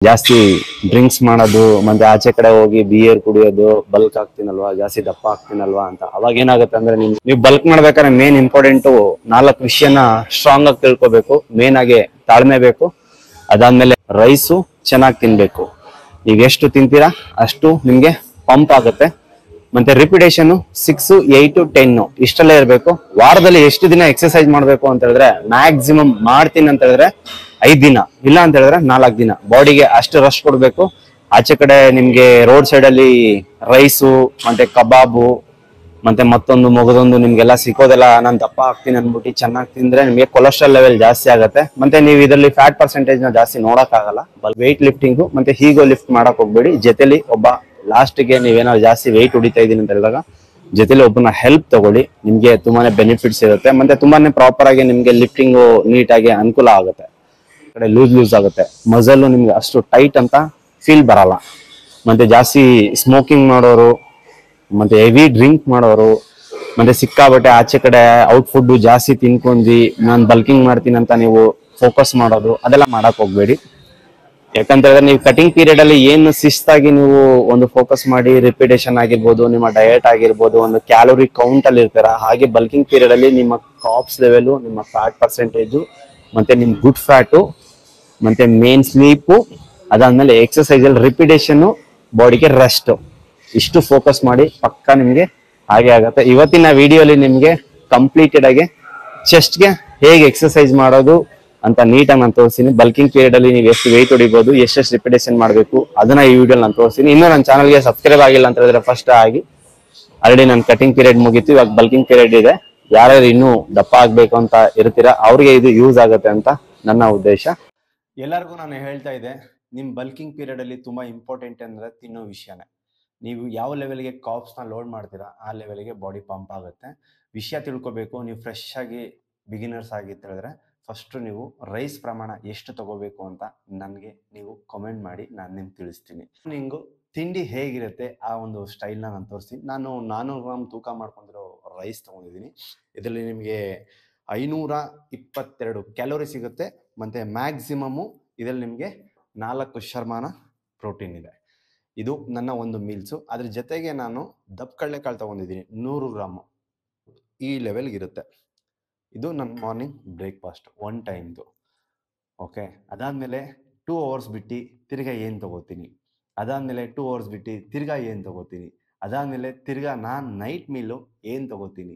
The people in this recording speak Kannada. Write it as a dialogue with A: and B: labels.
A: ಜಾಸ್ತಿ ಡ್ರಿಂಕ್ಸ್ ಮಾಡೋದು ಮತ್ತೆ ಆಚೆ ಕಡೆ ಹೋಗಿ ಬಿಯರ್ ಕುಡಿಯೋದು ಬಲ್ಕ್ ಆಗ್ತೀನಲ್ವಾ ಜಾಸ್ತಿ ದಪ್ಪ ಆಗ್ತೀನಲ್ವಾ ಅಂತ ಅವಾಗ ಏನಾಗುತ್ತೆ ಅಂದ್ರೆ ನೀವು ಬಲ್ಕ್ ಮಾಡ್ಬೇಕಾದ್ರೆ ಮೇನ್ ಇಂಪಾರ್ಟೆಂಟ್ 4 ವಿಷಯನ ಸ್ಟ್ರಾಂಗ್ ಆಗಿ ತಿಳ್ಕೊಬೇಕು. ಮೇನ್ ಆಗಿ ತಾಳ್ಮೆ ಬೇಕು. ಅದಾದ್ಮೇಲೆ ರೈಸು ಚೆನ್ನಾಗಿ ತಿನ್ಬೇಕು. ನೀವ್ ಎಷ್ಟು ತಿಂತೀರಾ ಅಷ್ಟು ನಿಮ್ಗೆ ಪಂಪ್ ಆಗುತ್ತೆ. ಮತ್ತೆ ರಿಪಿಟೇಷನ್ 6, 8, 10 ಇಷ್ಟಲ್ಲೇ ಇರಬೇಕು. ವಾರದಲ್ಲಿ ಎಷ್ಟು ದಿನ ಎಕ್ಸರ್ಸೈಸ್ ಮಾಡ್ಬೇಕು ಅಂತ ಹೇಳಿದ್ರೆ ಮ್ಯಾಕ್ಸಿಮಮ್ ಮಾಡ್ತೀನಿ ಅಂತ ಹೇಳಿದ್ರೆ 5 ದಿನ, ಇಲ್ಲ ಅಂತ ಹೇಳಿದ್ರೆ 4 ದಿನ. ಬಾಡಿಗೆ ಅಷ್ಟು ರಶ್ ಕೊಡ್ಬೇಕು. ಆಚೆ ಕಡೆ ನಿಮ್ಗೆ ರೋಡ್ ಸೈಡ್ ಅಲ್ಲಿ ರೈಸು ಮತ್ತೆ ಕಬಾಬು ಮತ್ತೆ ಮತ್ತೊಂದು ಮಗದೊಂದು ನಿಮ್ಗೆಲ್ಲ ಸಿಕ್ಕೋದೆಲ್ಲ ನಾನು ದಪ್ಪ ಆಗ್ತೀನಿ ಅನ್ಬಿಟ್ಟು ಚೆನ್ನಾಗಿ ತಿಂದ್ರೆ ನಿಮ್ಗೆ ಕೊಲೆಸ್ಟ್ರಾಲ್ ಲೆವೆಲ್ ಜಾಸ್ತಿ ಆಗುತ್ತೆ. ಮತ್ತೆ ನೀವು ಇದರಲ್ಲಿ ಫ್ಯಾಟ್ ಪರ್ಸೆಂಟೇಜ್ ನ ಜಾಸ್ತಿ ನೋಡಕ್ ಆಗಲ್ಲ. ವೆಯ್ಟ್ ಲಿಫ್ಟಿಂಗು ಮತ್ತೆ ಹೀಗೋ ಲಿಫ್ಟ್ ಮಾಡಕ್ ಹೋಗ್ಬೇಡಿ. ಜೊತೆಲಿ ಒಬ್ಬ ಲಾಸ್ಟ್ಗೆ ನೀವೇನಾದ್ರು ಜಾಸ್ತಿ ವೆಯ್ಟ್ ಹೊಡಿತಾ ಇದೀನಿ ಅಂತ ಹೇಳಿದಾಗ ಜೊತೆಲಿ ಒಬ್ಬನ ಹೆಲ್ಪ್ ತಗೊಳ್ಳಿ. ನಿಮ್ಗೆ ತುಂಬಾನೇ ಬೆನಿಫಿಟ್ಸ್ ಇರುತ್ತೆ. ಮತ್ತೆ ತುಂಬಾನೇ ಪ್ರಾಪರ್ ಆಗಿ ನಿಮ್ಗೆ ಲಿಫ್ಟಿಂಗು ನೀಟಾಗಿ ಅನುಕೂಲ ಆಗುತ್ತೆ. ಕಡೆ ಲೂಸ್ ಆಗುತ್ತೆ. ಮಸಲ್ ನಿಮ್ಗೆ ಅಷ್ಟು ಟೈಟ್ ಅಂತ ಫೀಲ್ ಬರಲ್ಲ. ಮತ್ತೆ ಜಾಸ್ತಿ ಸ್ಮೋಕಿಂಗ್ ಮಾಡೋರು ಮತ್ತೆ ಹೆವಿ ಡ್ರಿಂಕ್ ಮಾಡೋರು ಮತ್ತೆ ಸಿಕ್ಕಾಬಟ್ಟೆ ಆಚೆ ಕಡೆ ಔಟ್ ಫುಡ್ ಜಾಸ್ತಿ ತಿನ್ಕೊಂಡಿ ನಾನು ಬಲ್ಕಿಂಗ್ ಮಾಡ್ತೀನಿ ಅಂತ ನೀವು ಫೋಕಸ್ ಮಾಡೋದು ಅದೆಲ್ಲ ಮಾಡಕ್ ಹೋಗ್ಬೇಡಿ. ಯಾಕಂತಂದ್ರೆ ನೀವು ಕಟಿಂಗ್ ಪೀರಿಯಡ್ ಅಲ್ಲಿ ಏನು ಶಿಸ್ತಾಗಿ ನೀವು ಒಂದು ಫೋಕಸ್ ಮಾಡಿ ರಿಪಿಟೇಷನ್ ಆಗಿರ್ಬೋದು, ನಿಮ್ಮ ಡಯಟ್ ಆಗಿರ್ಬೋದು, ಒಂದು ಕ್ಯಾಲೋರಿ ಕೌಂಟ್ ಅಲ್ಲಿ ಇರ್ತೀರ. ಹಾಗೆ ಬಲ್ಕಿಂಗ್ ಪೀರಿಯಡ್ ಅಲ್ಲಿ ನಿಮ್ಮ ಕಾಪ್ಸ್ ಲೆವೆಲ್, ನಿಮ್ಮ ಫ್ಯಾಟ್ ಪರ್ಸೆಂಟೇಜು ಮತ್ತೆ ನಿಮ್ ಗುಡ್ ಫ್ಯಾಟು ಮತ್ತೆ ಮೇನ್ ಸ್ಲೀಪು, ಅದಾದ್ಮೇಲೆ ಎಕ್ಸರ್ಸೈಸ್ ಅಲ್ಲಿ ರಿಪಿಟೇಷನ್, ಬಾಡಿಗೆ ರೆಸ್ಟ್, ಇಷ್ಟು ಫೋಕಸ್ ಮಾಡಿ ಪಕ್ಕ ನಿಮ್ಗೆ ಹಾಗೆ ಆಗತ್ತೆ. ಇವತ್ತಿನ ವಿಡಿಯೋಲಿ ನಿಮ್ಗೆ ಕಂಪ್ಲೀಟೆಡ್ ಆಗಿ ಚೆಸ್ಟ್ಗೆ ಹೇಗೆ ಎಕ್ಸರ್ಸೈಸ್ ಮಾಡೋದು ಅಂತ ನೀಟಾಗಿ ನಾನು ತೋರಿಸ್ತೀನಿ. ಬಲ್ಕಿಂಗ್ ಪೀರಿಯಡ್ ಅಲ್ಲಿ ನೀವು ಎಷ್ಟು ವೆಯ್ಟ್ ಹೊಡಿಬಹುದು, ಎಷ್ಟೆಷ್ಟು ರಿಪಿಟೇಷನ್ ಮಾಡಬೇಕು ಅದನ್ನ ಈ ವಿಡಿಯೋ ನಾನು ತೋರಿಸ್ತೀನಿ. ಇನ್ನೂ ನನ್ನ ಚಾನಲ್ಗೆ ಸಬ್ಸ್ಕ್ರೈಬ್ ಆಗಿಲ್ಲ ಅಂತ ಹೇಳಿದ್ರೆ ಫಸ್ಟ್ ಆಗಿ. ಆಲ್ರೆಡಿ ನನ್ನ ಕಟಿಂಗ್ ಪೀರಿಯಡ್ ಮುಗೀತು, ಇವಾಗ ಬಲ್ಕಿಂಗ್ ಪೀರಿಯಡ್ ಇದೆ. ಯಾರ್ಯಾರು ಇನ್ನೂ ದಪ್ಪ ಆಗ್ಬೇಕು ಅಂತ ಇರ್ತೀರಾ ಅವ್ರಿಗೆ ಇದು ಯೂಸ್ ಆಗುತ್ತೆ ಅಂತ ನನ್ನ ಉದ್ದೇಶ. ಎಲ್ಲರಿಗೂ ನಾನು ಹೇಳ್ತಾ ಇದ್ದೆ, ನಿಮ್ ಬಲ್ಕಿಂಗ್ ಪೀರಿಯಡ್ ಅಲ್ಲಿ ತುಂಬಾ ಇಂಪಾರ್ಟೆಂಟ್ ಅಂದ್ರೆ ತಿನ್ನೋ ವಿಷಯನೇ. ನೀವು ಯಾವ ಲೆವೆಲ್ಗೆ ಕಾಪ್ಸ್ನ ಲೋಡ್ ಮಾಡ್ತೀರಾ ಆ ಲೆವೆಲ್ಗೆ ಬಾಡಿ ಪಂಪ್ ಆಗುತ್ತೆ. ವಿಷಯ ತಿಳ್ಕೊಬೇಕು. ನೀವು ಫ್ರೆಶ್ ಆಗಿ ಬಿಗಿನರ್ಸ್ ಆಗಿತ್ತು ಹೇಳಿದ್ರೆ ಫಸ್ಟ್ ನೀವು ರೈಸ್ ಪ್ರಮಾಣ ಎಷ್ಟು ತಗೋಬೇಕು ಅಂತ ನನಗೆ ನೀವು ಕಮೆಂಟ್ ಮಾಡಿ, ನಾನು ನಿಮ್ಗೆ ತಿಳಿಸ್ತೀನಿ. ನಿಂಗು ತಿಂಡಿ ಹೇಗಿರುತ್ತೆ ಆ ಒಂದು ಸ್ಟೈಲ್ನ ನಾನು ತೋರಿಸ್ತೀನಿ. ನಾನು 400 ಗ್ರಾಮ್ ತೂಕ ಮಾಡ್ಕೊಂಡಿರೋ ರೈಸ್ ತಗೊಂಡಿದ್ದೀನಿ. ಇದರಲ್ಲಿ ನಿಮಗೆ 522 ಕ್ಯಾಲೋರಿ ಸಿಗುತ್ತೆ. ಮತ್ತೆ ಮ್ಯಾಕ್ಸಿಮಮ್ಮು ಇದರಲ್ಲಿ ನಿಮಗೆ 4 ಶರ್ಮಾನ ಪ್ರೋಟೀನ್ ಇದೆ. ಇದು ನನ್ನ ಒಂದು ಮೀಲ್ಸು. ಅದ್ರ ಜೊತೆಗೆ ನಾನು ದಪ್ಪ ಕಡಲೆಕಾಳು ತಗೊಂಡಿದ್ದೀನಿ 100 ಗ್ರಾಮು. ಈ ಲೆವೆಲ್ಗೆ ಇರುತ್ತೆ. ಇದು ನನ್ನ ಮಾರ್ನಿಂಗ್ ಬ್ರೇಕ್ಫಾಸ್ಟ್ 1 ಟೈಮ್ದು. ಓಕೆ, ಅದಾದಮೇಲೆ 2 ಅವರ್ಸ್ ಬಿಟ್ಟು ತಿರ್ಗಾ ಏನು ತಗೋತೀನಿ, ಅದಾದಮೇಲೆ 2 ಅವರ್ಸ್ ಬಿಟ್ಟು ತಿರ್ಗಾ ಏನು ತಗೋತೀನಿ, ಅದಾದಮೇಲೆ ತಿರ್ಗಾ ನಾನು ನೈಟ್ ಮೀಲು ಏನು ತಗೋತೀನಿ.